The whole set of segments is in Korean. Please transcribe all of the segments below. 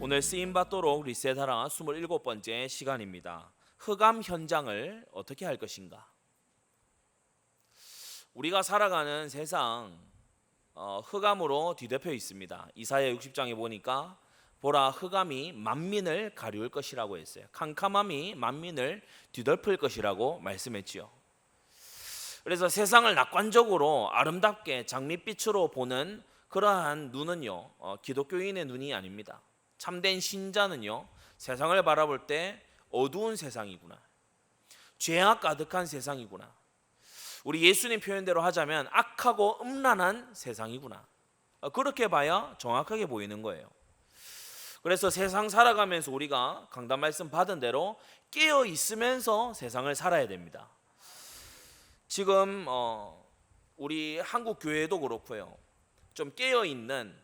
오늘 쓰임받도록 리셋하라 27번째 시간입니다. 흑암 현장을 어떻게 할 것인가? 우리가 살아가는 세상 흑암으로 뒤덮여 있습니다. 이사야 60장에 보니까 보라 흑암이 만민을 가리울 것이라고 했어요. 캄캄함이 만민을 뒤덮을 것이라고 말씀했지요. 그래서 세상을 낙관적으로 아름답게 장밋빛으로 보는 그러한 눈은요 기독교인의 눈이 아닙니다. 참된 신자는요 세상을 바라볼 때 어두운 세상이구나, 죄악 가득한 세상이구나, 우리 예수님 표현대로 하자면 악하고 음란한 세상이구나, 그렇게 봐야 정확하게 보이는 거예요. 그래서 세상 살아가면서 우리가 강단 말씀 받은 대로 깨어 있으면서 세상을 살아야 됩니다. 지금 우리 한국 교회도 그렇고요, 좀 깨어 있는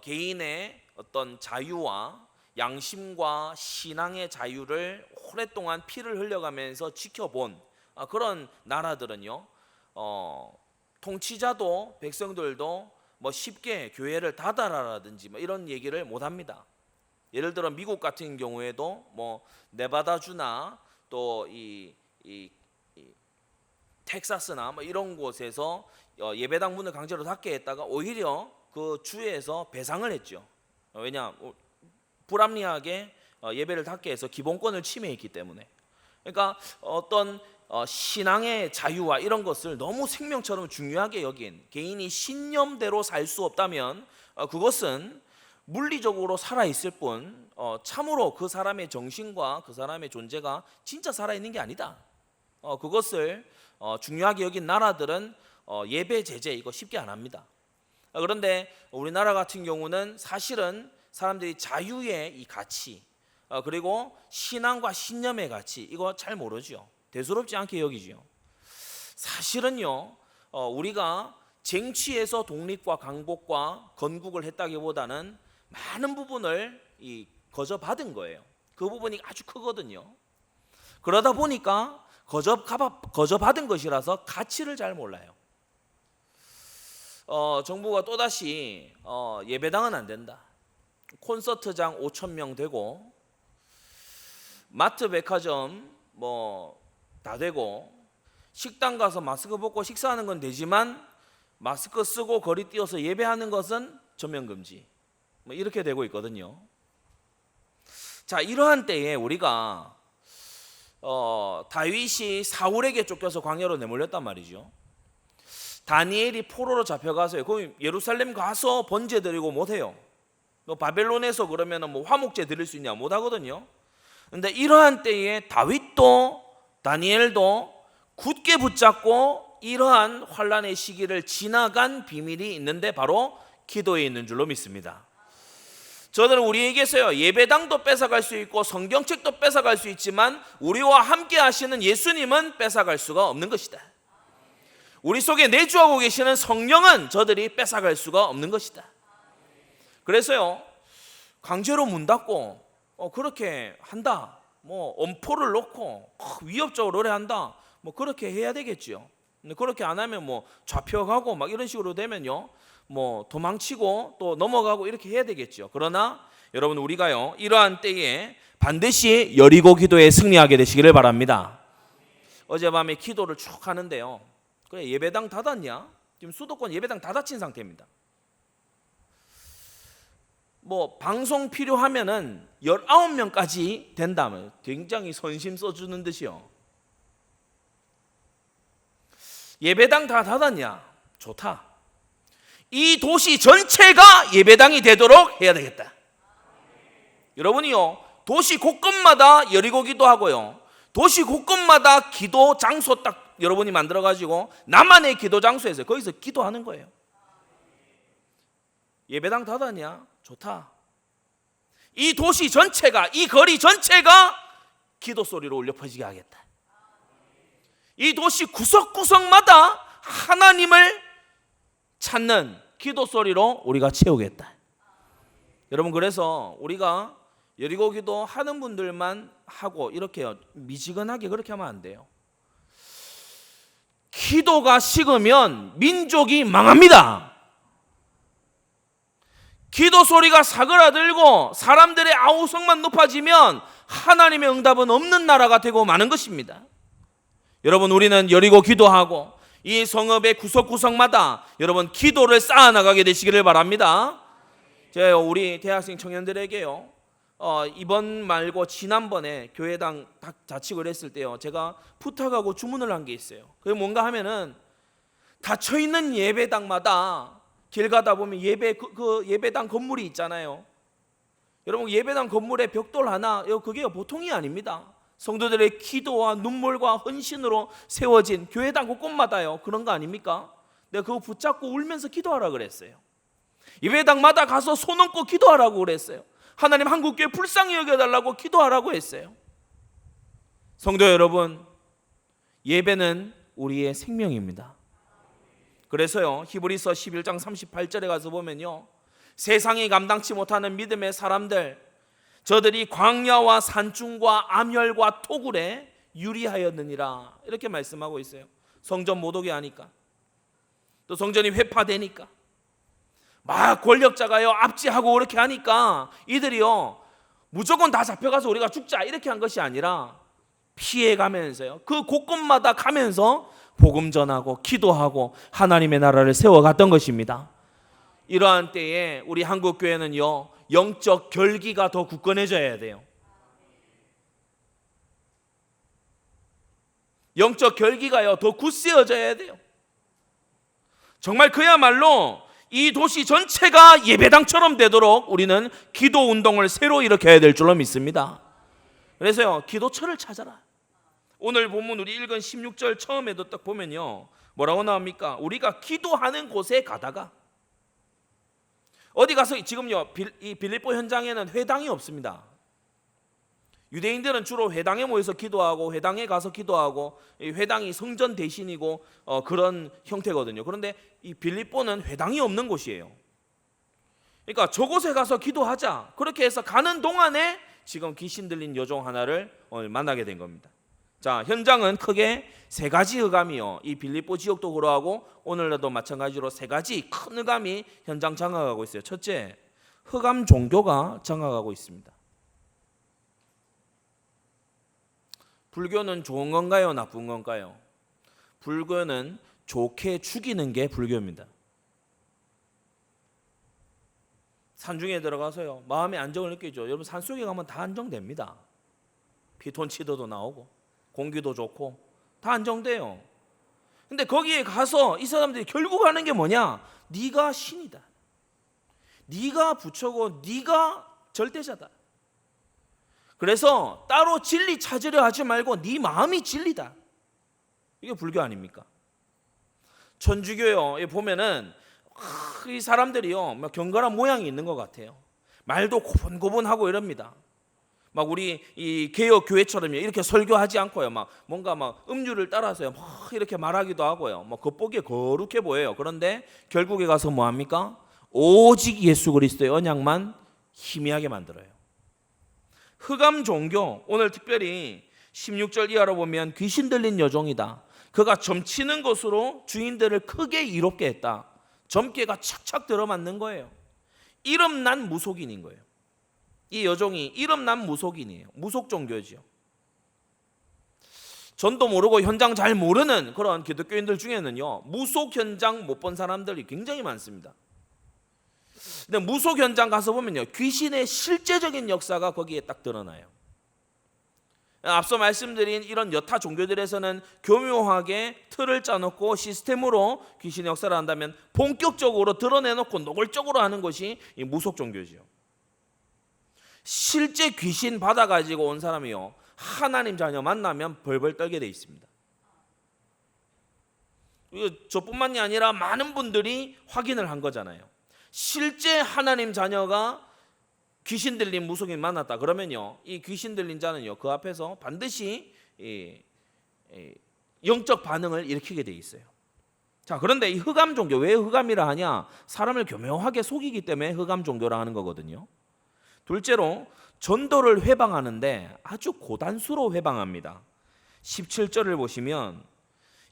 개인의 어떤 자유와 양심과 신앙의 자유를 오랫동안 피를 흘려가면서 지켜본 그런 나라들은요 통치자도 백성들도 뭐 쉽게 교회를 닫아라라든지 뭐 이런 얘기를 못합니다. 예를 들어 미국 같은 경우에도 뭐 네바다주나 또 이 텍사스나 뭐 이런 곳에서 예배당 문을 강제로 닫게 했다가 오히려 그 주에서 배상을 했죠. 왜냐? 불합리하게 예배를 닫게 해서 기본권을 침해했기 때문에. 그러니까 어떤 신앙의 자유와 이런 것을 너무 생명처럼 중요하게 여긴, 개인이 신념대로 살 수 없다면 그것은 물리적으로 살아있을 뿐 참으로 그 사람의 정신과 그 사람의 존재가 진짜 살아있는 게 아니다. 그것을 중요하게 여긴 나라들은 예배 제재 이거 쉽게 안 합니다. 그런데 우리나라 같은 경우는 사실은 사람들이 자유의 이 가치 그리고 신앙과 신념의 가치 이거 잘 모르죠. 대수롭지 않게 여기죠. 사실은요 우리가 쟁취에서 독립과 강복과 건국을 했다기보다는 많은 부분을 거저받은 거예요. 그 부분이 아주 크거든요. 그러다 보니까 거저받은 것이라서 가치를 잘 몰라요. 정부가 또다시 예배당은 안 된다, 콘서트장 5,000명 되고 마트 백화점 뭐 다 되고 식당 가서 마스크 벗고 식사하는 건 되지만 마스크 쓰고 거리 뛰어서 예배하는 것은 전면 금지, 뭐 이렇게 되고 있거든요. 자, 이러한 때에 우리가 다윗이 사울에게 쫓겨서 광야로 내몰렸단 말이죠. 다니엘이 포로로 잡혀가서요, 그럼 예루살렘 가서 번제 드리고 못해요. 너 바벨론에서 그러면 뭐 화목제 드릴 수 있냐? 못하거든요. 근데 이러한 때에 다윗도 다니엘도 굳게 붙잡고 이러한 환란의 시기를 지나간 비밀이 있는데 바로 기도에 있는 줄로 믿습니다. 저들은 우리에게서요 예배당도 뺏어갈 수 있고 성경책도 뺏어갈 수 있지만 우리와 함께 하시는 예수님은 뺏어갈 수가 없는 것이다. 우리 속에 내주하고 계시는 성령은 저들이 뺏어갈 수가 없는 것이다. 그래서요 강제로 문 닫고 그렇게 한다, 뭐 엄포를 놓고 위협적으로 노래한다, 뭐 그렇게 해야 되겠죠. 근데 그렇게 안 하면 뭐 잡혀가고 막 이런 식으로 되면요 뭐 도망치고 또 넘어가고 이렇게 해야 되겠죠. 그러나 여러분 우리가요 이러한 때에 반드시 여리고 기도에 승리하게 되시기를 바랍니다. 어젯밤에 기도를 쭉 하는데요, 그래 예배당 닫았냐? 지금 수도권 예배당 다 닫힌 상태입니다. 뭐 방송 필요하면은 19명까지 된다면 굉장히 선심 써주는 듯이요. 예배당 다 닫았냐? 좋다. 이 도시 전체가 예배당이 되도록 해야 되겠다. 여러분이요 도시 곳곳마다 여리고 기도하고요, 도시 곳곳마다 기도 장소 딱 여러분이 만들어 가지고 나만의 기도 장소에서 거기서 기도하는 거예요. 예배당 닫았냐? 좋다. 이 도시 전체가, 이 거리 전체가 기도 소리로 울려 퍼지게 하겠다. 이 도시 구석구석마다 하나님을 찾는 기도 소리로 우리가 채우겠다. 여러분 그래서 우리가 여리고 기도 하는 분들만 하고 이렇게 미지근하게 그렇게 하면 안 돼요. 기도가 식으면 민족이 망합니다. 기도 소리가 사그라들고 사람들의 아우성만 높아지면 하나님의 응답은 없는 나라가 되고 마는 것입니다. 여러분, 우리는 여리고 기도하고 이 성읍의 구석구석마다 여러분 기도를 쌓아나가게 되시기를 바랍니다. 제가 우리 대학생 청년들에게요, 이번 말고 지난번에 교회당 자칙을 했을 때요, 제가 부탁하고 주문을 한 게 있어요. 그게 뭔가 하면은 닫혀있는 예배당마다 길 가다 보면 예배당 건물이 있잖아요. 여러분, 예배당 건물에 벽돌 하나, 그게 보통이 아닙니다. 성도들의 기도와 눈물과 헌신으로 세워진 교회당 곳곳마다요, 그런 거 아닙니까? 내가 그거 붙잡고 울면서 기도하라 그랬어요. 예배당마다 가서 손 얹고 기도하라고 그랬어요. 하나님 한국교회 불쌍히 여겨달라고 기도하라고 했어요. 성도 여러분, 예배는 우리의 생명입니다. 그래서요, 히브리서 11장 38절에 가서 보면요, 세상이 감당치 못하는 믿음의 사람들, 저들이 광야와 산중과 암혈과 토굴에 유리하였느니라, 이렇게 말씀하고 있어요. 성전 못 오게 하니까, 또 성전이 회파되니까, 막 권력자가요 압제하고 그렇게 하니까 이들이요 무조건 다 잡혀가서 우리가 죽자 이렇게 한 것이 아니라 피해가면서요, 그 곳곳마다 가면서 복음 전하고 기도하고 하나님의 나라를 세워갔던 것입니다. 이러한 때에 우리 한국교회는요, 영적 결기가 더 굳건해져야 돼요. 영적 결기가요 더 굳세어져야 돼요. 정말 그야말로 이 도시 전체가 예배당처럼 되도록 우리는 기도 운동을 새로 일으켜야 될 줄로 믿습니다. 그래서요, 기도처를 찾아라. 오늘 본문 우리 읽은 16절 처음에도 딱 보면요, 뭐라고 나옵니까? 우리가 기도하는 곳에 가다가, 어디 가서 지금요 이 빌립보 현장에는 회당이 없습니다. 유대인들은 주로 회당에 모여서 기도하고 회당에 가서 기도하고, 이 회당이 성전 대신이고 그런 형태거든요. 그런데 이 빌립보는 회당이 없는 곳이에요. 그러니까 저곳에 가서 기도하자, 그렇게 해서 가는 동안에 지금 귀신 들린 여종 하나를 오늘 만나게 된 겁니다. 자, 현장은 크게 세 가지 흑암이요, 이 빌립보 지역도 그러하고 오늘날도 마찬가지로 세 가지 큰 흑암이 현장 장악하고 있어요. 첫째, 흑암 종교가 장악하고 있습니다. 불교는 좋은 건가요, 나쁜 건가요? 불교는 좋게 죽이는 게 불교입니다. 산중에 들어가서요 마음의 안정을 느끼죠. 여러분, 산속에 가면 다 안정됩니다. 피톤치드도 나오고 공기도 좋고 다 안정돼요. 근데 거기에 가서 이 사람들이 결국 하는 게 뭐냐? 네가 신이다, 네가 부처고 네가 절대자다. 그래서 따로 진리 찾으려 하지 말고 네 마음이 진리다. 이게 불교 아닙니까? 천주교요 보면은 이 사람들이요 막 경건한 모양이 있는 것 같아요. 말도 고분고분하고 이럽니다. 막 우리 이 개혁 교회처럼요 이렇게 설교하지 않고요, 막 뭔가 막 음유를 따라서요 막 이렇게 말하기도 하고요, 막 겉보기에 거룩해 보여요. 그런데 결국에 가서 뭐 합니까? 오직 예수 그리스도의 언약만 희미하게 만들어요. 흑암 종교, 오늘 특별히 16절 이하로 보면 귀신 들린 여종이다, 그가 점치는 것으로 주인들을 크게 이롭게 했다. 점괘가 착착 들어맞는 거예요. 이름난 무속인인 거예요. 이 여종이 이름난 무속인이에요. 무속 종교죠. 전도 모르고 현장 잘 모르는 그런 기독교인들 중에는요 무속 현장 못 본 사람들이 굉장히 많습니다. 근데 무속 현장 가서 보면요 귀신의 실제적인 역사가 거기에 딱 드러나요. 앞서 말씀드린 이런 여타 종교들에서는 교묘하게 틀을 짜놓고 시스템으로 귀신의 역사를 한다면, 본격적으로 드러내놓고 노골적으로 하는 것이 이 무속 종교죠. 실제 귀신 받아가지고 온 사람이요 하나님 자녀 만나면 벌벌 떨게 돼 있습니다. 저뿐만이 아니라 많은 분들이 확인을 한 거잖아요. 실제 하나님 자녀가 귀신 들린 무속인 만났다 그러면요 이 귀신 들린 자는요 그 앞에서 반드시 영적 반응을 일으키게 돼 있어요. 자, 그런데 이 흑암 종교, 왜 흑암이라 하냐? 사람을 교묘하게 속이기 때문에 흑암 종교라 하는 거거든요. 둘째로 전도를 회방하는데 아주 고단수로 회방합니다. 17절을 보시면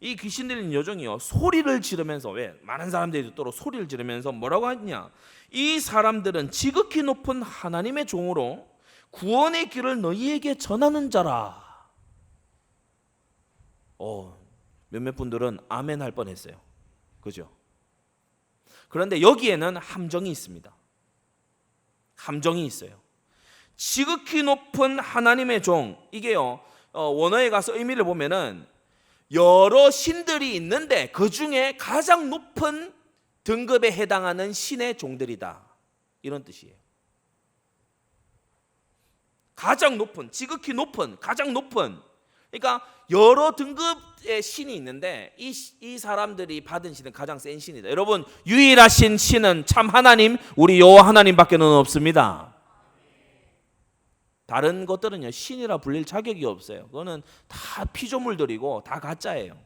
이 귀신 들린 여종이요 소리를 지르면서, 왜 많은 사람들이 듣도록 소리를 지르면서 뭐라고 하냐, 이 사람들은 지극히 높은 하나님의 종으로 구원의 길을 너희에게 전하는 자라. 몇몇 분들은 아멘 할 뻔했어요. 그죠? 그런데 여기에는 함정이 있습니다. 함정이 있어요. 지극히 높은 하나님의 종, 이게요 원어에 가서 의미를 보면은 여러 신들이 있는데 그 중에 가장 높은 등급에 해당하는 신의 종들이다, 이런 뜻이에요. 가장 높은, 지극히 높은, 가장 높은, 그러니까 여러 등급의 신이 있는데 이 사람들이 받은 신은 가장 센 신이다. 여러분, 유일하신 신은 참 하나님, 우리 여호와 하나님밖에는 없습니다. 다른 것들은요 신이라 불릴 자격이 없어요. 그거는 다 피조물들이고 다 가짜예요.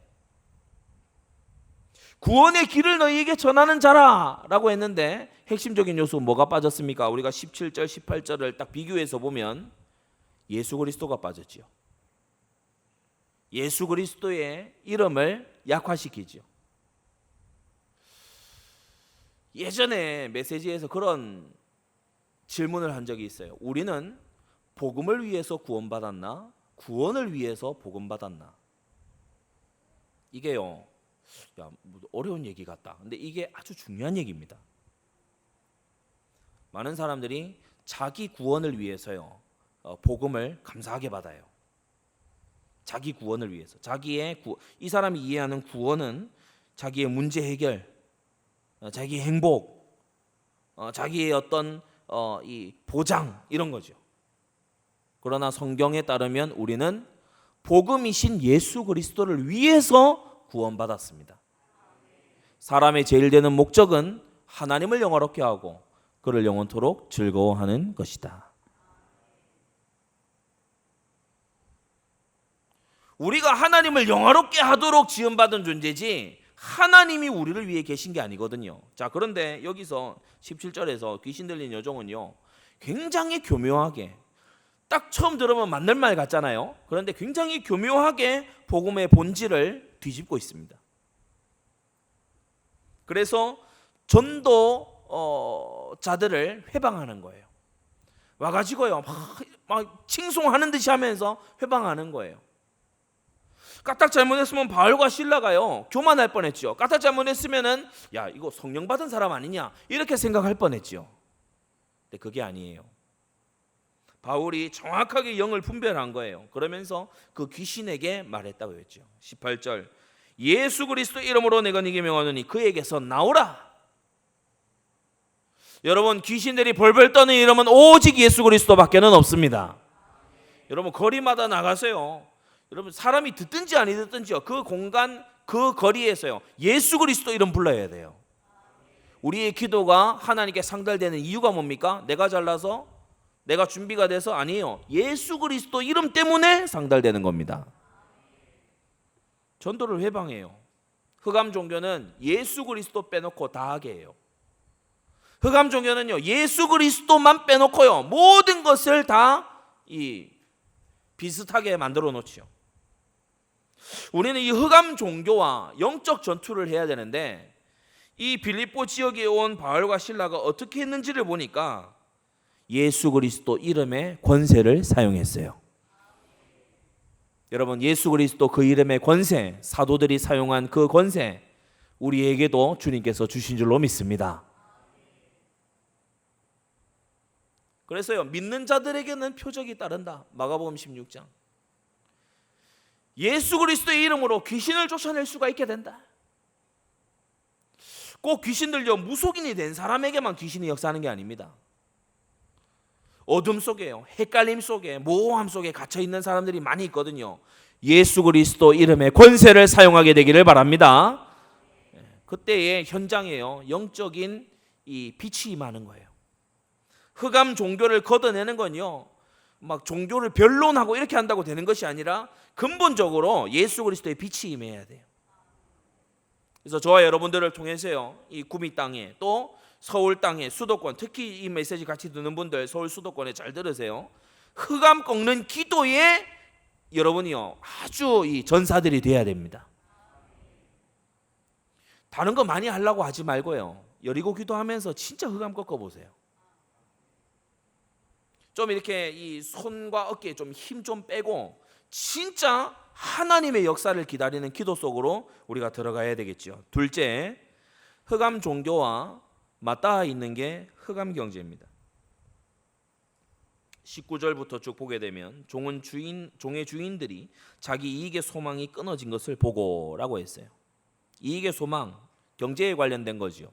구원의 길을 너희에게 전하는 자라 라고 했는데 핵심적인 요소 뭐가 빠졌습니까? 우리가 17절 18절을 딱 비교해서 보면 예수 그리스도가 빠졌지요. 예수 그리스도의 이름을 약화시키죠. 예전에 메시지에서 그런 질문을 한 적이 있어요. 우리는 복음을 위해서 구원받았나? 구원을 위해서 복음받았나? 이게요 어려운 얘기 같다. 근데 이게 아주 중요한 얘기입니다. 많은 사람들이 자기 구원을 위해서요 복음을 감사하게 받아요. 자기 구원을 위해서, 이 사람이 이해하는 구원은 자기의 문제 해결, 자기의 행복, 자기의 어떤 이 보장, 이런 거죠. 그러나 성경에 따르면 우리는 복음이신 예수 그리스도를 위해서 구원받았습니다. 사람의 제일 되는 목적은 하나님을 영화롭게 하고 그를 영원토록 즐거워하는 것이다. 우리가 하나님을 영화롭게 하도록 지음받은 존재지 하나님이 우리를 위해 계신 게 아니거든요. 자, 그런데 여기서 17절에서 귀신 들린 여종은요 굉장히 교묘하게, 딱 처음 들으면 맞는 말 같잖아요. 그런데 굉장히 교묘하게 복음의 본질을 뒤집고 있습니다. 그래서 전도자들을 회방하는 거예요. 와가지고요 막 칭송하는 듯이 하면서 회방하는 거예요. 까딱 잘못했으면 바울과 실라가요 교만할 뻔했죠. 까딱 잘못했으면은 야 이거 성령 받은 사람 아니냐 이렇게 생각할 뻔했죠. 근데 그게 아니에요. 바울이 정확하게 영을 분별한 거예요. 그러면서 그 귀신에게 말했다고 했죠. 18절 예수 그리스도 이름으로 내가 네게 명하노니 그에게서 나오라. 여러분, 귀신들이 벌벌 떠는 이름은 오직 예수 그리스도밖에는 없습니다. 여러분, 거리마다 나가세요. 여러분, 사람이 듣든지 아니 듣든지요 그 공간 그 거리에서요 예수 그리스도 이름 불러야 돼요. 우리의 기도가 하나님께 상달되는 이유가 뭡니까? 내가 잘나서, 내가 준비가 돼서? 아니에요. 예수 그리스도 이름 때문에 상달되는 겁니다. 전도를 회방해요. 흑암 종교는 예수 그리스도 빼놓고 다 하게 해요. 흑암 종교는요 예수 그리스도만 빼놓고요 모든 것을 다 비슷하게 만들어 놓지요. 우리는 이 흑암 종교와 영적 전투를 해야 되는데 이 빌립보 지역에 온 바울과 실라가 어떻게 했는지를 보니까 예수 그리스도 이름의 권세를 사용했어요. 여러분, 예수 그리스도 그 이름의 권세, 사도들이 사용한 그 권세 우리에게도 주님께서 주신 줄로 믿습니다. 그래서요 믿는 자들에게는 표적이 따른다. 마가복음 16장. 예수 그리스도의 이름으로 귀신을 쫓아낼 수가 있게 된다. 꼭 귀신들요 무속인이 된 사람에게만 귀신이 역사하는 게 아닙니다. 어둠 속에요, 헷갈림 속에, 모호함 속에 갇혀 있는 사람들이 많이 있거든요. 예수 그리스도 이름의 권세를 사용하게 되기를 바랍니다. 그때의 현장에요 영적인 이 빛이 임하는 거예요. 흑암 종교를 걷어내는 건요 막 종교를 변론하고 이렇게 한다고 되는 것이 아니라 근본적으로 예수 그리스도의 빛이 임해야 돼요. 그래서 저와 여러분들을 통해서요 이 구미 땅에 또 서울 땅에 수도권, 특히 이 메시지 같이 듣는 분들 서울 수도권에 잘 들으세요. 흑암 꺾는 기도에 여러분이요 아주 이 전사들이 돼야 됩니다. 다른 거 많이 하려고 하지 말고요. 여리고 기도하면서 진짜 흑암 꺾어 보세요. 좀 이렇게 이 손과 어깨에 좀 힘 좀 빼고 진짜 하나님의 역사를 기다리는 기도 속으로 우리가 들어가야 되겠죠. 둘째, 흑암 종교와 맞닿아 있는 게 흑암 경제입니다. 19절부터 쭉 보게 되면 종의 주인들이 자기 이익의 소망이 끊어진 것을 보고라고 했어요. 이익의 소망, 경제에 관련된 거죠.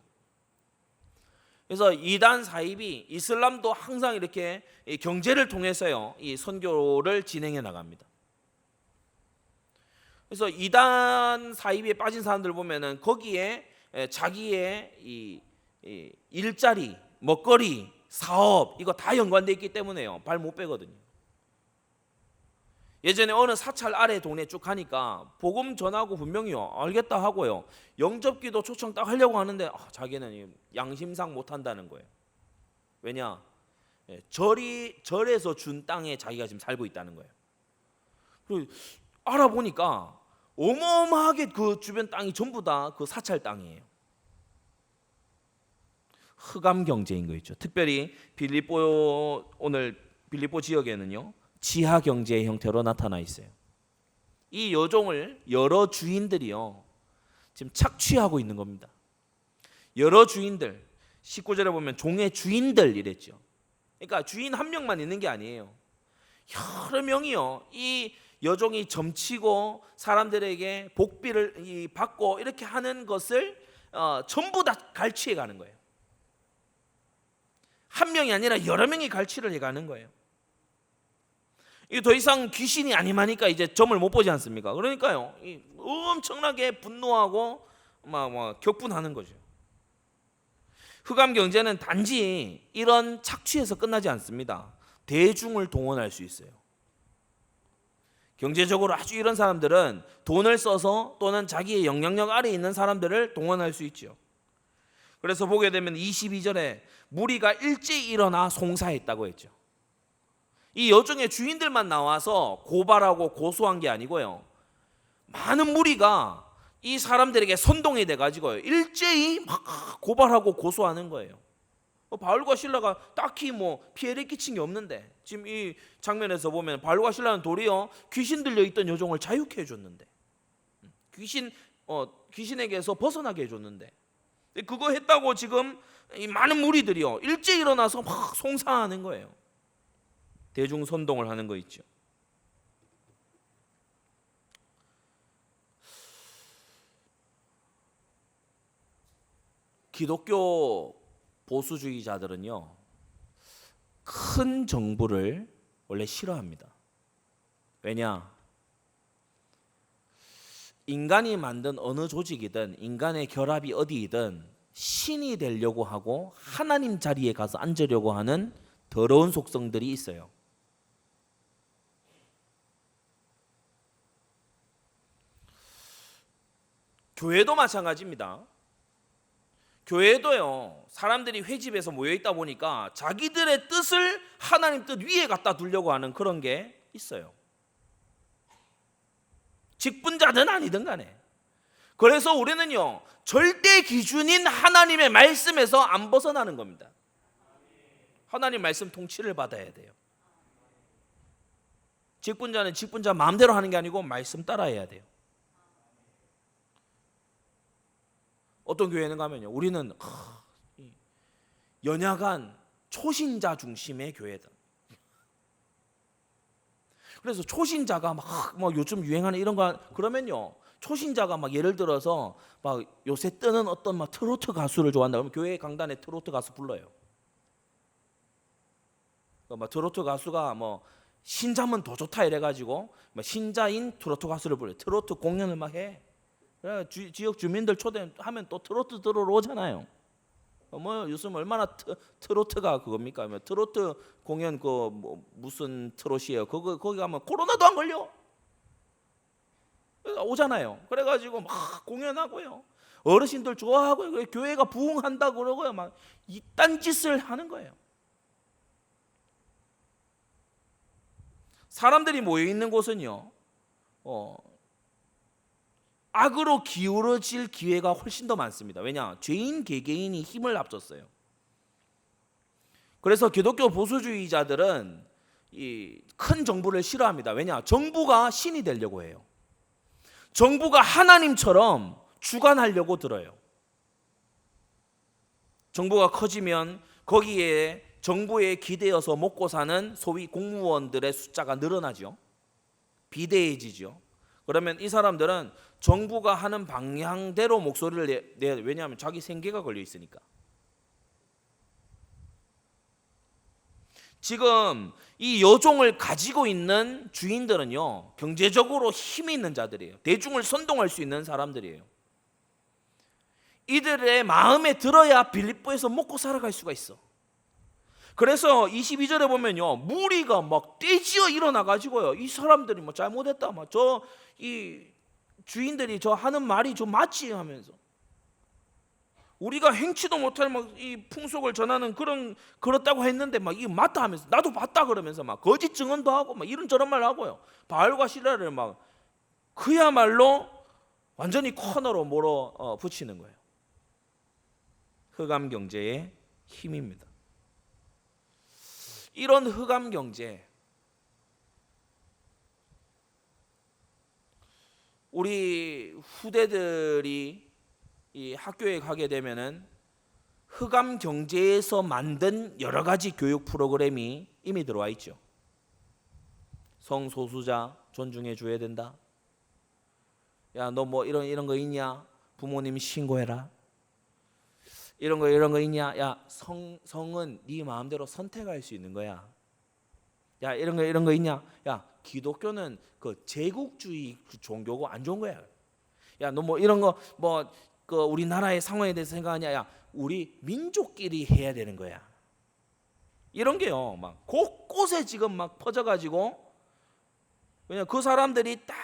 그래서 이단 사입이 이슬람도 항상 이렇게 경제를 통해서요 이 선교를 진행해 나갑니다. 그래서 이단 사입에 빠진 사람들 보면은 거기에 자기의 이 일자리, 먹거리, 사업 이거 다 연관돼 있기 때문에요 발 못 빼거든요. 예전에 어느 사찰 아래 동네 쭉 가니까 복음 전하고 분명히요 알겠다 하고요 영접기도 초청 딱 하려고 하는데 자기는 양심상 못 한다는 거예요. 왜냐? 절에서 준 땅에 자기가 지금 살고 있다는 거예요. 그리고 알아보니까 어마어마하게 그 주변 땅이 전부 다 그 사찰 땅이에요. 흑암 경제인 거 있죠. 특별히 오늘 빌립보 지역에는요 지하 경제의 형태로 나타나 있어요. 이 여종을 여러 주인들이요 지금 착취하고 있는 겁니다. 여러 주인들 19절에 보면 종의 주인들 이랬죠. 그러니까 주인 한 명만 있는 게 아니에요. 여러 명이요 이 여종이 점치고 사람들에게 복비를 받고 이렇게 하는 것을 전부 다 갈취해 가는 거예요. 한 명이 아니라 여러 명이 갈취를 해가는 거예요. 이게 더 이상 귀신이 아니마니까 이제 점을 못 보지 않습니까? 그러니까요 엄청나게 분노하고 막 격분하는 거죠. 흑암 경제는 단지 이런 착취에서 끝나지 않습니다. 대중을 동원할 수 있어요. 경제적으로 아주 이런 사람들은 돈을 써서 또는 자기의 영향력 아래 있는 사람들을 동원할 수 있죠. 그래서 보게 되면 22절에 무리가 일찍 일어나 송사했다고 했죠. 이 여종의 주인들만 나와서 고발하고 고소한 게 아니고요 많은 무리가 이 사람들에게 선동이 돼가지고요 일제히 막 고발하고 고소하는 거예요. 바울과 실라가 딱히 뭐 피해를 끼친 게 없는데 지금 이 장면에서 보면 바울과 실라는 도리어 귀신 들려 있던 여종을 자유케 해줬는데 귀신에게서 벗어나게 해줬는데 그거 했다고 지금 이 많은 무리들이요 일찍 일어나서 막 송사하는 거예요. 대중 선동을 하는 거 있죠. 기독교 보수주의자들은요 큰 정부를 원래 싫어합니다. 왜냐? 인간이 만든 어느 조직이든 인간의 결합이 어디이든 신이 되려고 하고 하나님 자리에 가서 앉으려고 하는 더러운 속성들이 있어요. 교회도 마찬가지입니다. 교회도요 사람들이 회집에서 모여있다 보니까 자기들의 뜻을 하나님 뜻 위에 갖다 두려고 하는 그런 게 있어요. 직분자든 아니든 간에. 그래서 우리는요 절대 기준인 하나님의 말씀에서 안 벗어나는 겁니다. 하나님 말씀 통치를 받아야 돼요. 직분자는 직분자 마음대로 하는 게 아니고 말씀 따라해야 돼요. 어떤 교회는 가면요 우리는 연약한 초신자 중심의 교회다. 그래서 초신자가 막 요즘 유행하는 이런 거 그러면요 초신자가 막 예를 들어서 막 요새 뜨는 어떤 막 트로트 가수를 좋아한다 그러면 교회 강단에 트로트 가수 불러요. 막 트로트 가수가 뭐 신자면 더 좋다 이래가지고 신자인 트로트 가수를 불러요. 트로트 공연을 막 해. 그래 지역 주민들 초대하면 또 트로트 들어러 오잖아요. 뭐 요즘 얼마나 트로트가 그겁니까? 트로트 공연 무슨 트롯이에요? 거기 가면 코로나도 안 걸려. 오잖아요. 그래가지고 막 공연하고요. 어르신들 좋아하고요. 교회가 부흥한다 그러고요. 막 이딴 짓을 하는 거예요. 사람들이 모여 있는 곳은요. 악으로 기울어질 기회가 훨씬 더 많습니다. 왜냐? 죄인 개개인이 힘을 합쳤어요. 그래서 기독교 보수주의자들은 이 큰 정부를 싫어합니다. 왜냐? 정부가 신이 되려고 해요. 정부가 하나님처럼 주관하려고 들어요. 정부가 커지면 거기에 정부에 기대어서 먹고 사는 소위 공무원들의 숫자가 늘어나죠. 비대해지죠. 그러면 이 사람들은 정부가 하는 방향대로 목소리를 내야 돼요. 왜냐하면 자기 생계가 걸려 있으니까. 지금 이 여종을 가지고 있는 주인들은요, 경제적으로 힘이 있는 자들이에요. 대중을 선동할 수 있는 사람들이에요. 이들의 마음에 들어야 빌립보에서 먹고 살아갈 수가 있어. 그래서 22절에 보면요, 무리가 막 떼지어 일어나 가지고요, 이 사람들이 뭐 잘못했다, 막 저 이 주인들이 저 하는 말이 좀 맞지 하면서, 우리가 행치도 못할 막 이 풍속을 전하는 그렇다고 했는데 막 이게 맞다 하면서, 나도 봤다 그러면서 막 거짓 증언도 하고 막 이런저런 말 하고요. 바알과 시라를 막 그야말로 완전히 코너로 몰아 붙이는 거예요. 흑암 경제의 힘입니다. 이런 흑암 경제, 우리 후대들이 이 학교에 가게 되면은 흑암 경제에서 만든 여러 가지 교육 프로그램이 이미 들어와 있죠. 성소수자 존중해 줘야 된다. 야, 너 뭐 이런 거 있냐? 부모님 신고해라. 이런 거 있냐? 야, 성은 네 마음대로 선택할 수 있는 거야. 야, 이런 거 있냐? 야, 기독교는 그 제국주의 종교고 안 좋은 거야. 야, 너 뭐 이런 거 뭐 그 우리나라의 상황에 대해서 생각하냐? 야, 우리 민족끼리 해야 되는 거야. 이런 게요, 막 곳곳에 지금 막 퍼져가지고, 왜냐 그 사람들이 딱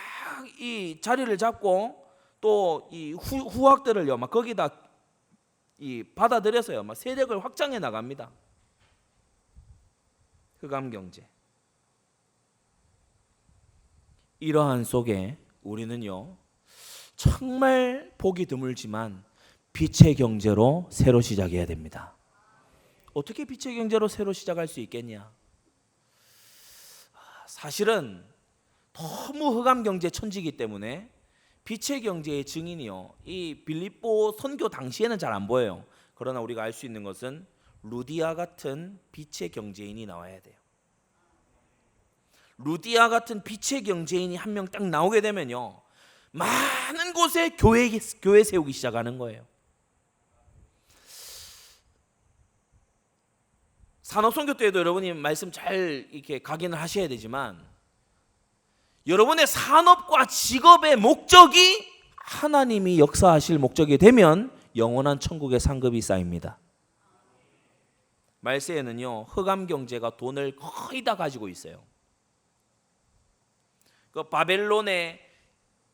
이 자리를 잡고 또 이 후학들을요, 막 거기다 이 받아들여서요, 막 세력을 확장해 나갑니다. 흑암 경제. 이러한 속에 우리는요, 정말 보기 드물지만 빛의 경제로 새로 시작해야 됩니다. 어떻게 빛의 경제로 새로 시작할 수 있겠냐? 사실은 너무 흑암 경제 천지이기 때문에 빛의 경제의 증인이요, 이 빌립보 선교 당시에는 잘 안 보여요. 그러나 우리가 알 수 있는 것은 루디아 같은 빛의 경제인이 나와야 돼요. 루디아 같은 빛의 경제인이 한 명 딱 나오게 되면요, 많은 곳에 교회 세우기 시작하는 거예요. 산업선교 때에도 여러분이 말씀 잘 이렇게 각인을 하셔야 되지만, 여러분의 산업과 직업의 목적이 하나님이 역사하실 목적이 되면 영원한 천국의 상급이 쌓입니다. 말세에는요, 흑암 경제가 돈을 거의 다 가지고 있어요. 그 바벨론의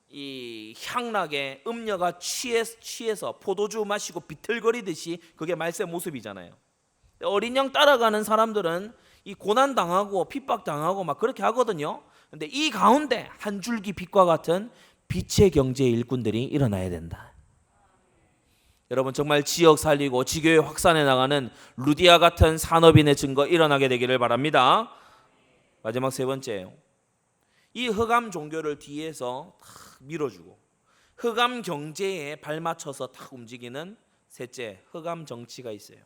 이 향락에 음녀가 취해서 포도주 마시고 비틀거리듯이 그게 말세 모습이잖아요. 어린 양 따라가는 사람들은 이 고난 당하고 핍박 당하고 막 그렇게 하거든요. 근데 이 가운데 한 줄기 빛과 같은 빛의 경제 일꾼들이 일어나야 된다. 여러분, 정말 지역 살리고 지교회 확산해 나가는 루디아 같은 산업인의 증거 일어나게 되기를 바랍니다. 마지막 세 번째예요. 이 흑암 종교를 뒤에서 탁 밀어주고 흑암 경제에 발맞춰서 탁 움직이는 셋째, 흑암 정치가 있어요.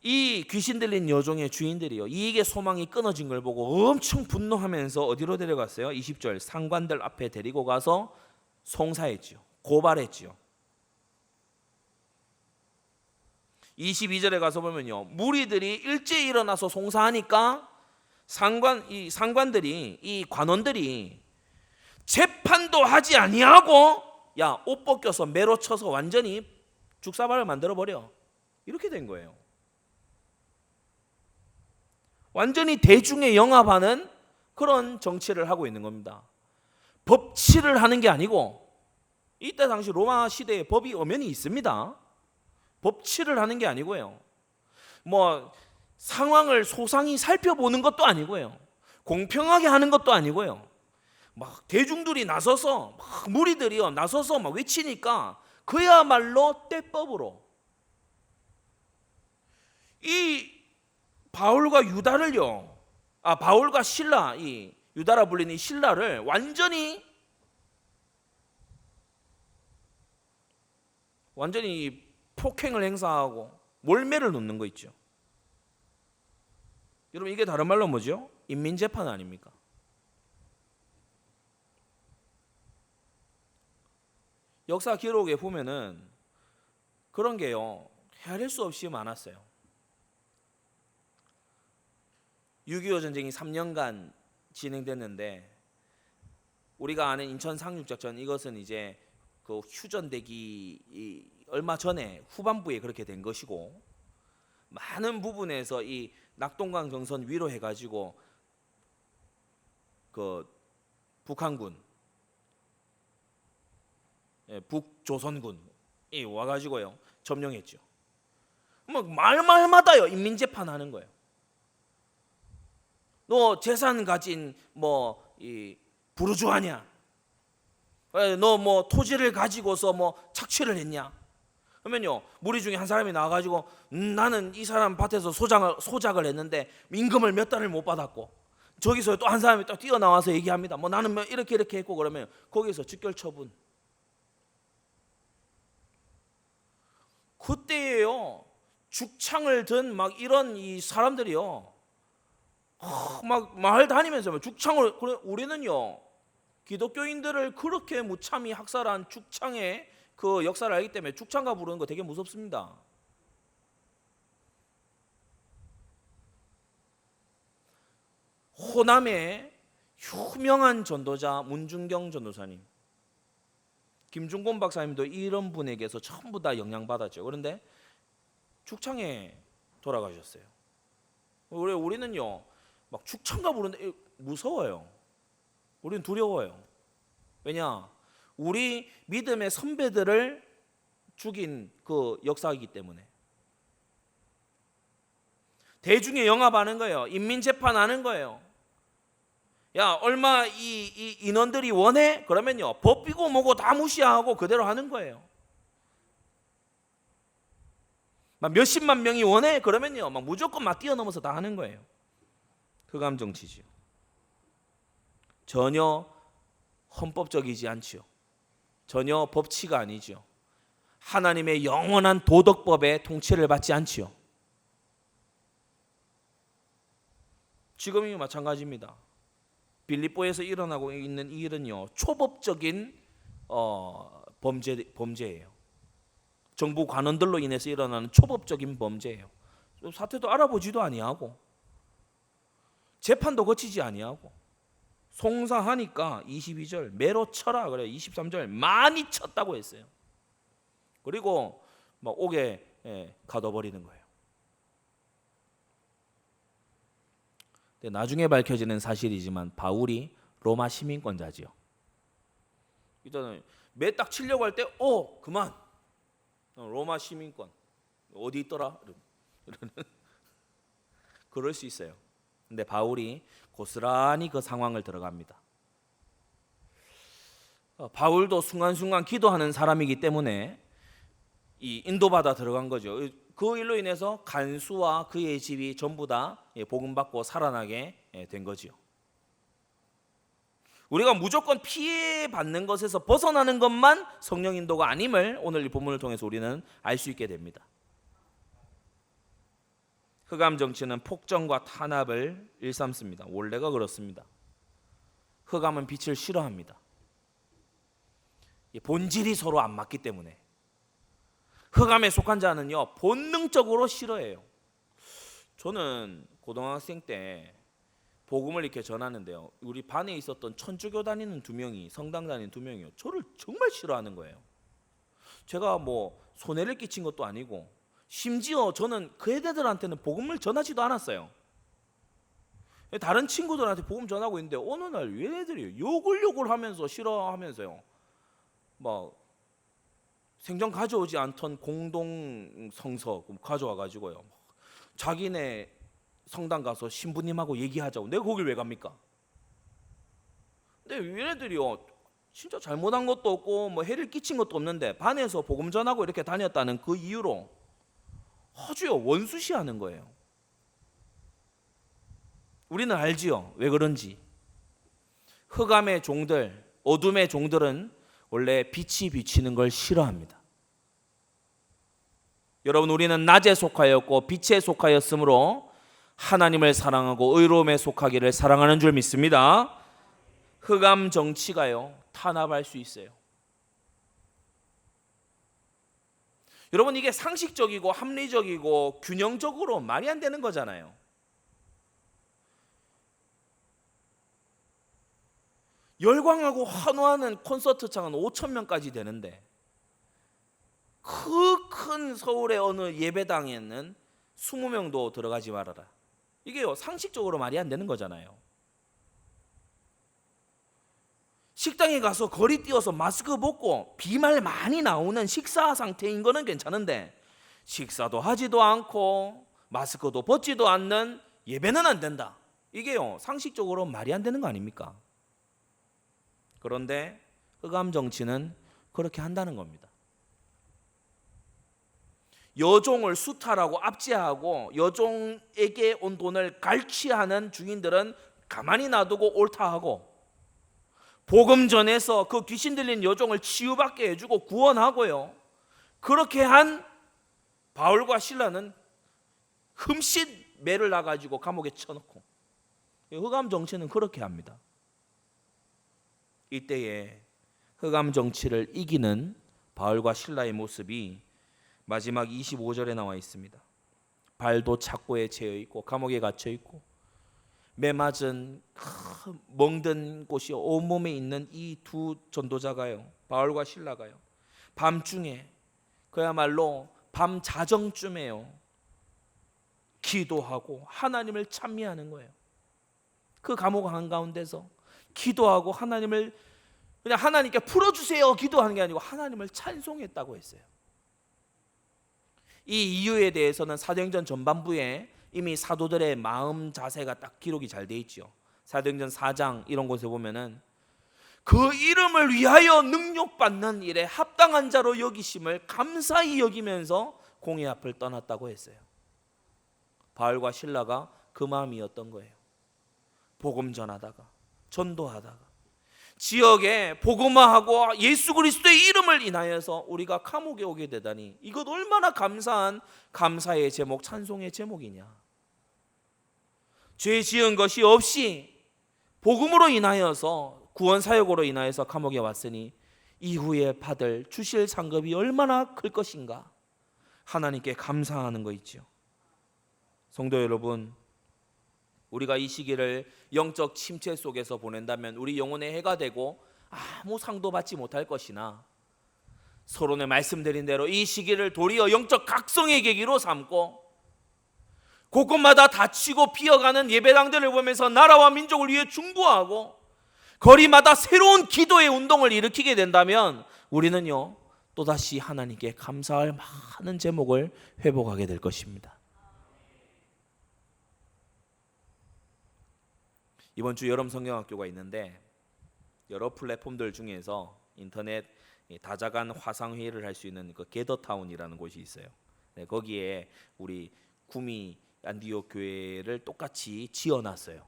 이 귀신 들린 여종의 주인들이요, 이익의 소망이 끊어진 걸 보고 엄청 분노하면서 어디로 데려갔어요? 20절, 상관들 앞에 데리고 가서 송사했지요. 고발했지요. 22절에 가서 보면요, 무리들이 일제히 일어나서 송사하니까 상관들이, 이 관원들이 재판도 하지 아니하고, 야, 옷 벗겨서 매로 쳐서 완전히 죽사발을 만들어 버려. 이렇게 된 거예요. 완전히 대중에 영합하는 그런 정치를 하고 있는 겁니다. 법치를 하는 게 아니고, 이때 당시 로마 시대에 법이 엄연히 있습니다. 법치를 하는 게 아니고요, 뭐 상황을 소상히 살펴보는 것도 아니고요, 공평하게 하는 것도 아니고요, 막 대중들이 나서서 막 무리들이요 나서서 막 외치니까 그야말로 떼법으로 이 바울과 유다를요, 바울과 실라, 이 유다라 불리는 이 실라를 완전히 폭행을 행사하고 몰매를 놓는 거 있죠. 여러분 이게 다른 말로 뭐죠? 인민재판 아닙니까? 역사 기록에 보면은 그런 게요 헤아릴 수 없이 많았어요. 6.25 전쟁이 3년간 진행됐는데 우리가 아는 인천 상륙작전, 이것은 이제 그 휴전되기 얼마 전에 후반부에 그렇게 된 것이고, 많은 부분에서 이 낙동강 정선 위로 해가지고 그 북한군, 북조선군이 와가지고요 점령했죠. 뭐 말마다요 인민재판하는 거예요. 너 재산 가진 이 부르주아냐? 너 뭐 토지를 가지고서 뭐 착취를 했냐? 그러면요 무리 중에 한 사람이 나와가지고 나는 이 사람 밭에서 소작을 했는데 임금을 몇 달을 못 받았고, 저기서 또 한 사람이 또 뛰어나와서 얘기합니다. 뭐 나는 뭐 이렇게 했고, 그러면 거기서 직결 처분. 그때에요 죽창을 든 막 이런 이 사람들이요 막 마을 다니면서 죽창을, 그래 우리는요 기독교인들을 그렇게 무참히 학살한 죽창의 그 역사를 알기 때문에 죽창가 부르는 거 되게 무섭습니다. 호남의 유명한 전도자 문중경 전도사님, 김중곤 박사님도 이런 분에게서 전부 다 영향받았죠. 그런데 죽창에 돌아가셨어요. 우리는요 막 죽창가 부르는데 무서워요. 우리는 두려워요. 왜냐? 우리 믿음의 선배들을 죽인 그 역사이기 때문에. 대중의 영합하는 거예요. 인민재판하는 거예요. 야 얼마 이 인원들이 원해? 그러면요 법이고 뭐고 다 무시하고 그대로 하는 거예요. 막 몇십만 명이 원해? 그러면요 막 무조건 막 뛰어넘어서 다 하는 거예요. 흑암 정치지요. 전혀 헌법적이지 않지요. 전혀 법치가 아니죠. 하나님의 영원한 도덕법의 통치를 받지 않지요. 지금이 마찬가지입니다. 빌립보에서 일어나고 있는 이 일은요 초법적인 범죄예요. 정부 관원들로 인해서 일어나는 초법적인 범죄예요. 사태도 알아보지도 아니하고 재판도 거치지 아니하고 송사하니까 22절 매로 쳐라 그래. 23절 많이 쳤다고 했어요. 그리고 막 옥에 가둬버리는 거예요. 근데 나중에 밝혀지는 사실이지만 바울이 로마 시민권자지요. 일단은 매 딱 치려고 할 때 그만 로마 시민권 어디 있더라? 그럴 수 있어요. 근데 바울이 고스란히 그 상황을 들어갑니다. 바울도 순간순간 기도하는 사람이기 때문에 이 인도받아 들어간 거죠. 그 일로 인해서 간수와 그의 집이 전부 다 복음받고 살아나게 된 거지요. 우리가 무조건 피해받는 것에서 벗어나는 것만 성령 인도가 아님을 오늘 이 본문을 통해서 우리는 알 수 있게 됩니다. 흑암 정치는 폭정과 탄압을 일삼습니다. 원래가 그렇습니다. 흑암은 빛을 싫어합니다. 본질이 서로 안 맞기 때문에. 흑암에 속한 자는요 본능적으로 싫어해요. 저는 고등학생 때 복음을 이렇게 전하는데요, 우리 반에 있었던 천주교 다니는 2명이, 성당 다니는 2명이요 저를 정말 싫어하는 거예요. 제가 뭐 손해를 끼친 것도 아니고 심지어 저는 그 애들한테는 복음을 전하지도 않았어요. 다른 친구들한테 복음 전하고 있는데 어느 날 얘네들이 욕을 하면서 싫어하면서요 막 생전 가져오지 않던 공동 성서 가져와 가지고요 자기네 성당 가서 신부님하고 얘기하자고. 내가 거길 왜 갑니까? 근데 얘네들이요 진짜 잘못한 것도 없고 뭐 해를 끼친 것도 없는데 반에서 복음 전하고 이렇게 다녔다는 그 이유로 아주요 원수시하는 거예요. 우리는 알지요 왜 그런지. 흑암의 종들, 어둠의 종들은 원래 빛이 비치는 걸 싫어합니다. 여러분, 우리는 낮에 속하였고 빛에 속하였으므로 하나님을 사랑하고 의로움에 속하기를 사랑하는 줄 믿습니다. 흑암 정치가요 탄압할 수 있어요. 여러분, 이게 상식적이고 합리적이고 균형적으로 말이 안 되는 거잖아요. 열광하고 환호하는 콘서트장은 5,000명까지 되는데 그 큰 서울의 어느 예배당에는 20명도 들어가지 말아라. 이게요 상식적으로 말이 안 되는 거잖아요. 식당에 가서 거리 뛰어서 마스크 벗고 비말 많이 나오는 식사 상태인 거는 괜찮은데 식사도 하지도 않고 마스크도 벗지도 않는 예배는 안 된다. 이게요 상식적으로 말이 안 되는 거 아닙니까? 그런데 흑암 정치는 그렇게 한다는 겁니다. 여종을 수탈하고 압제하고 여종에게 온 돈을 갈취하는 주인들은 가만히 놔두고 옳다 하고, 복음 전해서 그 귀신 들린 여종을 치유받게 해주고 구원하고요, 그렇게 한 바울과 실라는 흠칫 매를 나가지고 감옥에 쳐넣고, 흑암 정치는 그렇게 합니다. 이때에 흑암 정치를 이기는 바울과 실라의 모습이 마지막 25절에 나와 있습니다. 발도 착고에 채여 있고 감옥에 갇혀 있고 매맞은 멍든 곳이 온몸에 있는 이 두 전도자가요, 바울과 실라가요, 밤중에 그야말로 밤 자정쯤에요 기도하고 하나님을 찬미하는 거예요. 그 감옥 한가운데서 기도하고 하나님을 그냥 하나님께 풀어주세요 기도하는 게 아니고 하나님을 찬송했다고 했어요. 이 이유에 대해서는 사도행전 전반부에 이미 사도들의 마음 자세가 딱 기록이 잘 돼 있죠. 사도행전 4장 이런 곳에 보면은 그 이름을 위하여 능력받는 일에 합당한 자로 여기심을 감사히 여기면서 공의 앞을 떠났다고 했어요. 바울과 실라가 그 마음이었던 거예요. 복음 전하다가 전도하다가 지역에 복음화하고 예수 그리스도의 이름을 인하여서 우리가 감옥에 오게 되다니, 이것 얼마나 감사한 감사의 제목, 찬송의 제목이냐. 죄 지은 것이 없이 복음으로 인하여서 구원 사역으로 인하여서 감옥에 왔으니 이후에 받을 주실 상급이 얼마나 클 것인가, 하나님께 감사하는 거 있죠. 성도 여러분, 우리가 이 시기를 영적 침체 속에서 보낸다면 우리 영혼의 해가 되고 아무 상도 받지 못할 것이나, 서론에 말씀드린 대로 이 시기를 도리어 영적 각성의 계기로 삼고 곳곳마다 닫히고 비어가는 예배당들을 보면서 나라와 민족을 위해 중보하고 거리마다 새로운 기도의 운동을 일으키게 된다면 우리는요 또다시 하나님께 감사할 많은 제목을 회복하게 될 것입니다. 이번 주 여름 성경학교가 있는데 여러 플랫폼들 중에서 인터넷 다자간 화상회의를 할 수 있는 그 게더타운이라는 곳이 있어요. 네, 거기에 우리 구미 안디옥 교회를 똑같이 지어놨어요.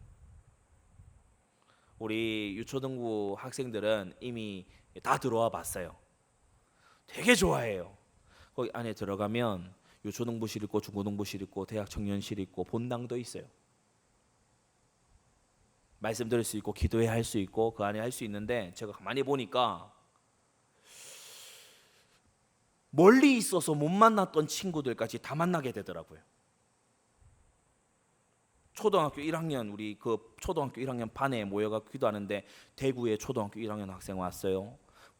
우리 유초등부 학생들은 이미 다 들어와 봤어요. 되게 좋아해요. 거기 안에 들어가면 유초등부실 있고 중고등부실 있고 대학 청년실 있고 본당도 있어요. 말씀 들을 수 있고 기도회 할 수 있고 그 안에 할 수 있는데, 제가 가만히 보니까 멀리 있어서 못 만났던 친구들까지 다 만나게 되더라고요. 초등학교 1학년 우리 그 초등학교 1학년 반에 모여가 기도하는데 대구에 초등학교 1학년 학생 왔어요.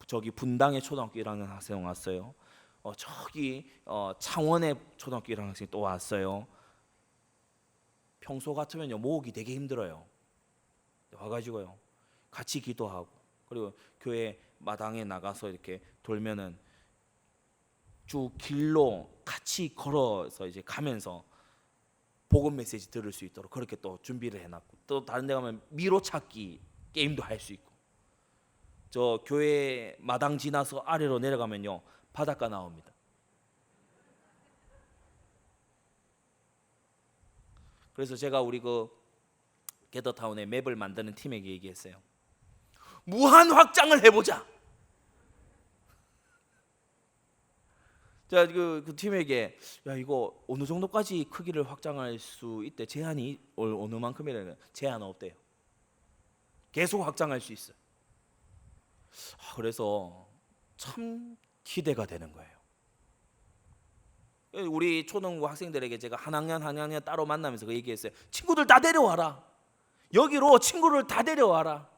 저기 분당에 초등학교 1학년 학생 왔어요. 저기 창원에 초등학교 1학년 학생이 또 왔어요. 평소 같으면요 모으기 되게 힘들어요. 와가지고요 같이 기도하고, 그리고 교회 마당에 나가서 이렇게 돌면은 주 길로 같이 걸어서 이제 가면서 복음 메시지 들을 수 있도록 그렇게 또 준비를 해놨고, 또 다른 데 가면 미로 찾기 게임도 할 수 있고, 저 교회 마당 지나서 아래로 내려가면요 바닷가 나옵니다. 그래서 제가 우리 그 게더타운의 맵을 만드는 팀에게 얘기했어요. 무한 확장을 해보자. 제가 그 팀에게 야 이거 어느 정도까지 크기를 확장할 수 있대. 제한이 어느 만큼이라는 제한 없대요. 계속 확장할 수 있어. 그래서 참 기대가 되는 거예요. 우리 초등부 학생들에게 제가 한 학년 따로 만나면서 그 얘기했어요. 친구들 다 데려와라. 여기로 친구를 다 데려와라.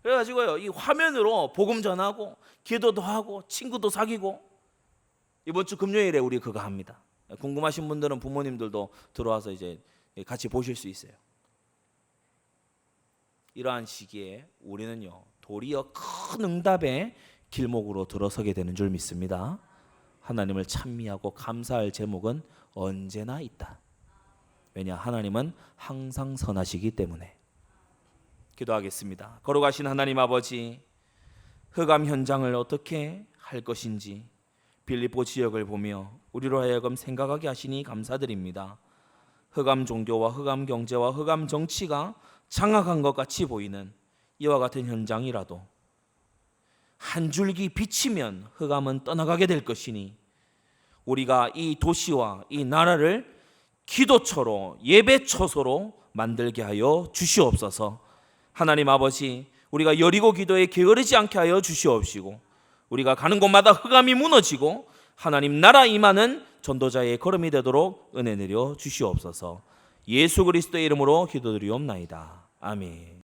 그래가지고요 이 화면으로 복음 전하고 기도도 하고 친구도 사귀고 이번 주 금요일에 우리 그거 합니다. 궁금하신 분들은 부모님들도 들어와서 이제 같이 보실 수 있어요. 이러한 시기에 우리는요 도리어 큰 응답의 길목으로 들어서게 되는 줄 믿습니다. 하나님을 찬미하고 감사할 제목은 언제나 있다. 왜냐 하나님은 항상 선하시기 때문에. 기도하겠습니다. 걸어가신 하나님 아버지, 흑암 현장을 어떻게 할 것인지 빌립보 지역을 보며 우리로 하여금 생각하게 하시니 감사드립니다. 흑암 종교와 흑암 경제와 흑암 정치가 장악한 것 같이 보이는 이와 같은 현장이라도 한 줄기 비치면 흑암은 떠나가게 될 것이니 우리가 이 도시와 이 나라를 기도처로 예배처소로 만들게 하여 주시옵소서. 하나님 아버지, 우리가 여리고 기도에 게으르지 않게 하여 주시옵시고 우리가 가는 곳마다 흑암이 무너지고 하나님 나라 임하는 전도자의 걸음이 되도록 은혜 내려 주시옵소서. 예수 그리스도의 이름으로 기도드리옵나이다. 아멘.